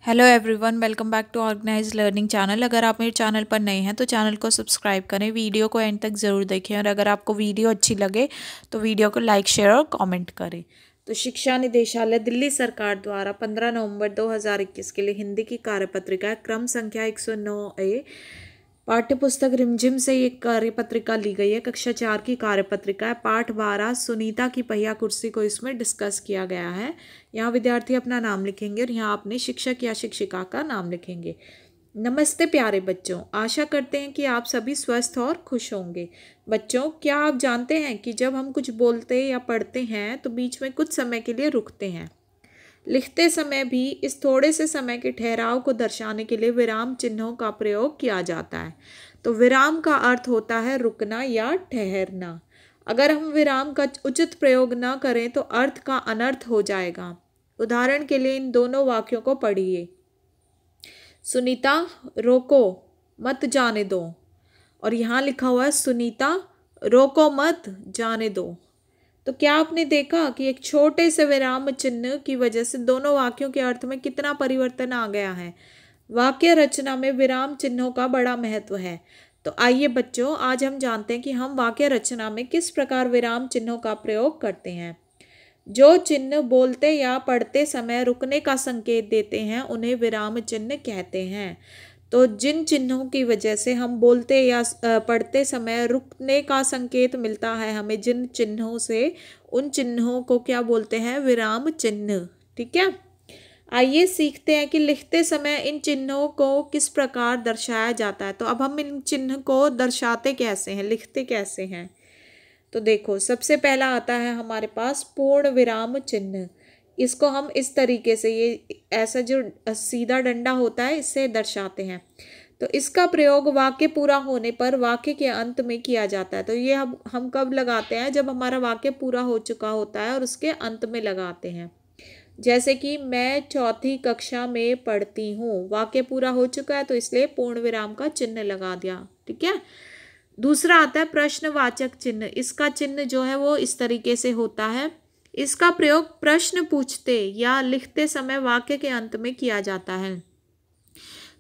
Hello everyone, welcome back to organise learning channel. अगर आप मेरे चैनल पर नए हैं तो चैनल को सब्सक्राइब करें, वीडियो को एंड तक ज़रूर देखें और अगर आपको वीडियो अच्छी लगे तो वीडियो को लाइक, शेयर और कमेंट करें। तो शिक्षा निदेशालय दिल्ली सरकार द्वारा 15 नवंबर 2021 के लिए हिंदी की कार्यपत्रिका क्रम संख्या 109A पाठ्य पुस्तक रिमझिम से ये कार्यपत्रिका ली गई है। कक्षा 4 की कार्यपत्रिका है। पाठ 12 सुनीता की पहिया कुर्सी को इसमें डिस्कस किया गया है। यहाँ विद्यार्थी अपना नाम लिखेंगे और यहाँ अपने शिक्षक या शिक्षिका का नाम लिखेंगे। नमस्ते प्यारे बच्चों, आशा करते हैं कि आप सभी स्वस्थ और खुश होंगे। बच्चों, क्या आप जानते हैं कि जब हम कुछ बोलते या पढ़ते हैं तो बीच में कुछ समय के लिए रुकते हैं। लिखते समय भी इस थोड़े से समय के ठहराव को दर्शाने के लिए विराम चिन्हों का प्रयोग किया जाता है। तो विराम का अर्थ होता है रुकना या ठहरना। अगर हम विराम का उचित प्रयोग न करें तो अर्थ का अनर्थ हो जाएगा। उदाहरण के लिए इन दोनों वाक्यों को पढ़िए। सुनीता, रोको मत जाने दो। और यहाँ लिखा हुआ है सुनीता, रोको मत जाने दो। तो क्या आपने देखा कि एक छोटे से विराम चिन्ह की वजह से दोनों वाक्यों के अर्थ में कितना परिवर्तन आ गया है। वाक्य रचना में विराम चिन्हों का बड़ा महत्व है। तो आइए बच्चों, आज हम जानते हैं कि हम वाक्य रचना में किस प्रकार विराम चिन्हों का प्रयोग करते हैं। जो चिन्ह बोलते या पढ़ते समय रुकने का संकेत देते हैं उन्हें विराम चिन्ह कहते हैं। तो जिन चिन्हों की वजह से हम बोलते या पढ़ते समय रुकने का संकेत मिलता है हमें, जिन चिन्हों से, उन चिन्हों को क्या बोलते हैं? विराम चिन्ह। ठीक है, आइए सीखते हैं कि लिखते समय इन चिन्हों को किस प्रकार दर्शाया जाता है। तो अब हम इन चिन्ह को दर्शाते कैसे हैं, लिखते कैसे हैं। तो देखो, सबसे पहला आता है हमारे पास पूर्ण विराम चिन्ह। इसको हम इस तरीके से, ये ऐसा जो सीधा डंडा होता है, इससे दर्शाते हैं। तो इसका प्रयोग वाक्य पूरा होने पर वाक्य के अंत में किया जाता है। तो ये हम कब लगाते हैं? जब हमारा वाक्य पूरा हो चुका होता है और उसके अंत में लगाते हैं। जैसे कि मैं चौथी कक्षा में पढ़ती हूँ, वाक्य पूरा हो चुका है तो इसलिए पूर्ण विराम का चिन्ह लगा दिया। ठीक है। दूसरा आता है प्रश्नवाचक चिन्ह। इसका चिन्ह जो है वो इस तरीके से होता है। इसका प्रयोग प्रश्न पूछते या लिखते समय वाक्य के अंत में किया जाता है।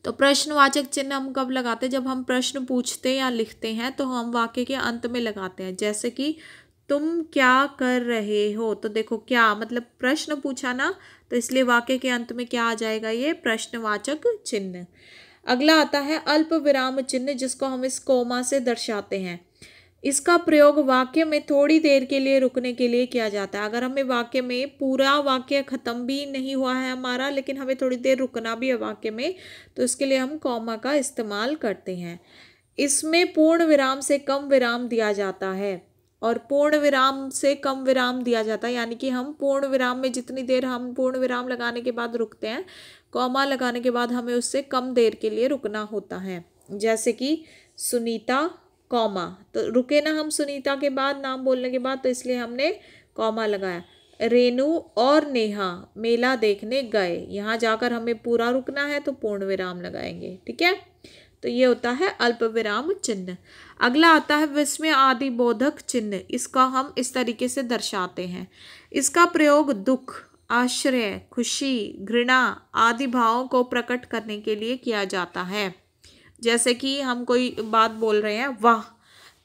तो प्रश्नवाचक चिन्ह हम कब लगाते हैं? जब हम प्रश्न पूछते या लिखते हैं तो हम वाक्य के अंत में लगाते हैं। जैसे कि तुम क्या कर रहे हो। तो देखो, क्या मतलब प्रश्न पूछा ना, तो इसलिए वाक्य के अंत में क्या आ जाएगा? ये प्रश्नवाचक चिन्ह। अगला आता है अल्प विराम चिन्ह, जिसको हम इस कोमा से दर्शाते हैं। इसका प्रयोग वाक्य में थोड़ी देर के लिए रुकने के लिए किया जाता है। अगर हमें वाक्य में, पूरा वाक्य खत्म भी नहीं हुआ है हमारा, लेकिन हमें थोड़ी देर रुकना भी है वाक्य में, तो इसके लिए हम कॉमा का इस्तेमाल करते हैं। इसमें पूर्ण विराम से कम विराम दिया जाता है और पूर्ण विराम से कम विराम दिया जाता है, यानी कि हम पूर्ण विराम में जितनी देर हम पूर्ण विराम लगाने के बाद रुकते हैं, कॉमा लगाने के बाद हमें उससे कम देर के लिए रुकना होता है। जैसे कि सुनीता कॉमा, तो रुके ना हम सुनीता के बाद, नाम बोलने के बाद, तो इसलिए हमने कॉमा लगाया। रेनू और नेहा मेला देखने गए, यहाँ जाकर हमें पूरा रुकना है तो पूर्ण विराम लगाएंगे। ठीक है, तो ये होता है अल्प विराम चिन्ह। अगला आता है विस्मय आदि बोधक चिन्ह। इसका हम इस तरीके से दर्शाते हैं। इसका प्रयोग दुख, आश्चर्य, खुशी, घृणा आदि भावों को प्रकट करने के लिए किया जाता है। जैसे कि हम कोई बात बोल रहे हैं, वाह,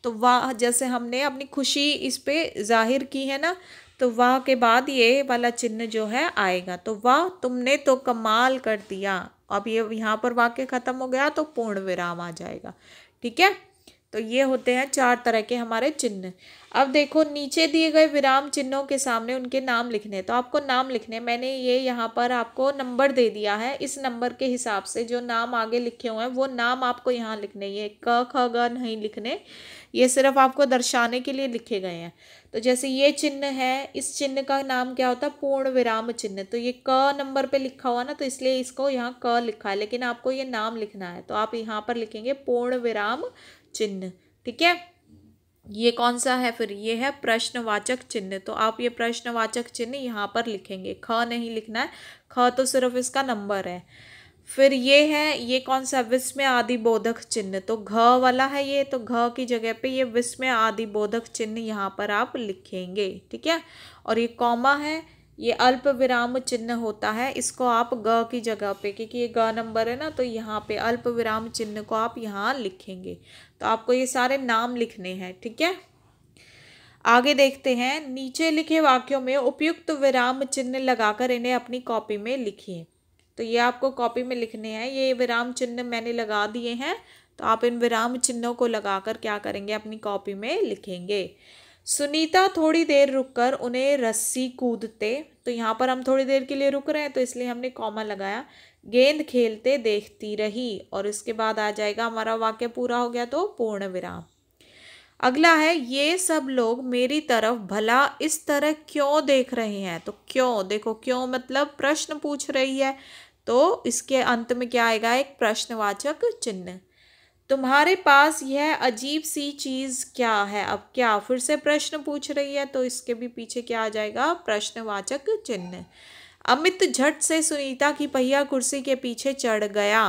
तो वाह जैसे हमने अपनी खुशी इस पे जाहिर की है ना, तो वाह के बाद ये वाला चिन्ह जो है आएगा। तो वाह, तुमने तो कमाल कर दिया। अब ये यहाँ पर वाक्य खत्म हो गया तो पूर्ण विराम आ जाएगा। ठीक है, तो ये होते हैं 4 तरह के हमारे चिन्ह। अब देखो, नीचे दिए गए विराम चिन्हों के सामने उनके नाम लिखने। तो आपको नाम लिखने, मैंने ये यहाँ पर आपको नंबर दे दिया है। इस नंबर के हिसाब से जो नाम आगे लिखे हुए हैं वो नाम आपको यहाँ लिखने। ये क ख ग नहीं लिखने, ये सिर्फ आपको दर्शाने के लिए लिखे गए हैं। तो जैसे ये चिन्ह है, इस चिन्ह का नाम क्या होता है? पूर्ण विराम चिन्ह। तो ये क नंबर पे लिखा हुआ ना, तो इसलिए इसको यहाँ क लिखा है, लेकिन आपको ये नाम लिखना है तो आप यहाँ पर लिखेंगे पूर्ण विराम चिन्ह। ठीक है, ये कौन सा है फिर? ये है प्रश्नवाचक चिन्ह। तो आप ये प्रश्नवाचक चिन्ह यहाँ पर लिखेंगे, ख नहीं लिखना है, ख तो सिर्फ इसका नंबर है। फिर ये है, ये कौन सा? विस्मय आदि बोधक चिन्ह। तो घ वाला है ये, तो घ की जगह पे ये विस्मय आदि बोधक चिन्ह यहाँ पर आप लिखेंगे। ठीक है, और ये कॉमा है, ये अल्प विराम चिन्ह होता है, इसको आप ग की जगह पे, क्योंकि ये ग नंबर है ना, तो यहाँ पे अल्प विराम चिन्ह को आप यहाँ लिखेंगे। तो आपको ये सारे नाम लिखने हैं, ठीक है। आगे देखते हैं, नीचे लिखे वाक्यों में उपयुक्त विराम चिन्ह लगाकर इन्हें अपनी कॉपी में लिखिए। तो ये आपको कॉपी में लिखने हैं, ये विराम चिन्ह मैंने लगा दिए हैं, तो आप इन विराम चिन्हों को लगाकर क्या करेंगे, अपनी कॉपी में लिखेंगे। सुनीता थोड़ी देर रुककर उन्हें रस्सी कूदते, तो यहाँ पर हम थोड़ी देर के लिए रुक रहे हैं तो इसलिए हमने कॉमा लगाया, गेंद खेलते देखती रही, और इसके बाद आ जाएगा हमारा वाक्य पूरा हो गया तो पूर्ण विराम। अगला है, ये सब लोग मेरी तरफ भला इस तरह क्यों देख रहे हैं। तो क्यों, देखो क्यों मतलब प्रश्न पूछ रही है, तो इसके अंत में क्या आएगा, एक प्रश्नवाचक चिन्ह। तुम्हारे पास यह अजीब सी चीज़ क्या है। अब क्या फिर से प्रश्न पूछ रही है, तो इसके भी पीछे क्या आ जाएगा, प्रश्नवाचक चिन्ह। अमित झट से सुनीता की पहिया कुर्सी के पीछे चढ़ गया।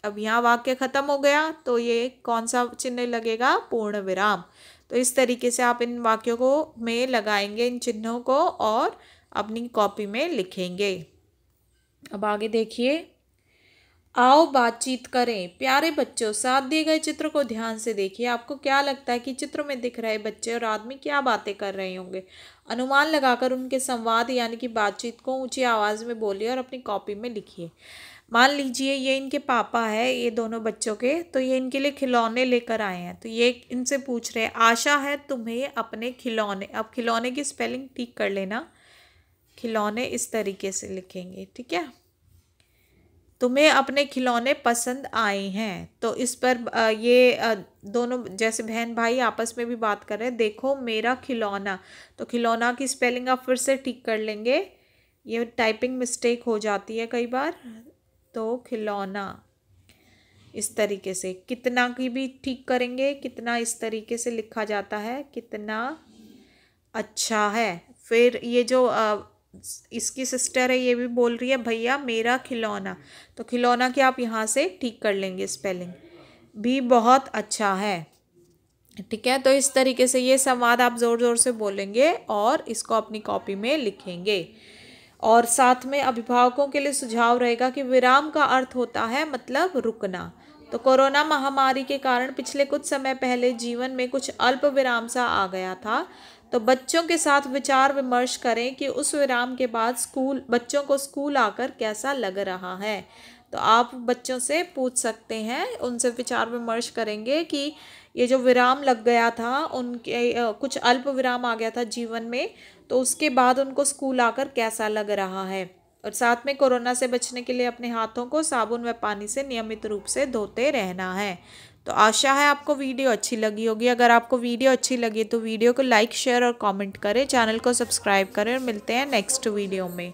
अब यहाँ वाक्य खत्म हो गया, तो ये कौन सा चिन्ह लगेगा, पूर्ण विराम। तो इस तरीके से आप इन वाक्यों को में लगाएंगे इन चिन्हों को और अपनी कॉपी में लिखेंगे। अब आगे देखिए, आओ बातचीत करें। प्यारे बच्चों, साथ दिए गए चित्र को ध्यान से देखिए। आपको क्या लगता है कि चित्र में दिख रहे बच्चे और आदमी क्या बातें कर रहे होंगे। अनुमान लगाकर उनके संवाद यानी कि बातचीत को ऊंची आवाज़ में बोलिए और अपनी कॉपी में लिखिए। मान लीजिए ये इनके पापा है, ये दोनों बच्चों के, तो ये इनके लिए खिलौने लेकर आए हैं। तो ये इनसे पूछ रहे हैं, आशा है तुम्हें अपने खिलौने, अब खिलौने की स्पेलिंग ठीक कर लेना, खिलौने इस तरीके से लिखेंगे, ठीक है। तुम्हें अपने खिलौने पसंद आए हैं, तो इस पर ये दोनों जैसे बहन भाई आपस में भी बात कर रहे हैं, देखो मेरा खिलौना, तो खिलौना की स्पेलिंग आप फिर से ठीक कर लेंगे, ये टाइपिंग मिस्टेक हो जाती है कई बार। तो खिलौना इस तरीके से, कितना की भी ठीक करेंगे, कितना इस तरीके से लिखा जाता है, कितना अच्छा है। फिर ये जो इसकी सिस्टर है ये भी बोल रही है, भैया मेरा खिलौना, तो खिलौना की आप यहाँ से ठीक कर लेंगे, स्पेलिंग भी बहुत अच्छा है, ठीक है। तो इस तरीके से ये संवाद आप ज़ोर ज़ोर से बोलेंगे और इसको अपनी कॉपी में लिखेंगे। और साथ में अभिभावकों के लिए सुझाव रहेगा कि विराम का अर्थ होता है मतलब रुकना। तो कोरोना महामारी के कारण पिछले कुछ समय पहले जीवन में कुछ अल्प विराम सा आ गया था, तो बच्चों के साथ विचार विमर्श करें कि उस विराम के बाद बच्चों को स्कूल आकर कैसा लग रहा है। तो आप बच्चों से पूछ सकते हैं, उनसे विचार विमर्श करेंगे कि ये जो विराम लग गया था, उनके कुछ अल्प विराम आ गया था जीवन में, तो उसके बाद उनको स्कूल आकर कैसा लग रहा है। और साथ में कोरोना से बचने के लिए अपने हाथों को साबुन व पानी से नियमित रूप से धोते रहना है। तो आशा है आपको वीडियो अच्छी लगी होगी। अगर आपको वीडियो अच्छी लगी तो वीडियो को लाइक, शेयर और कमेंट करें, चैनल को सब्सक्राइब करें और मिलते हैं नेक्स्ट वीडियो में।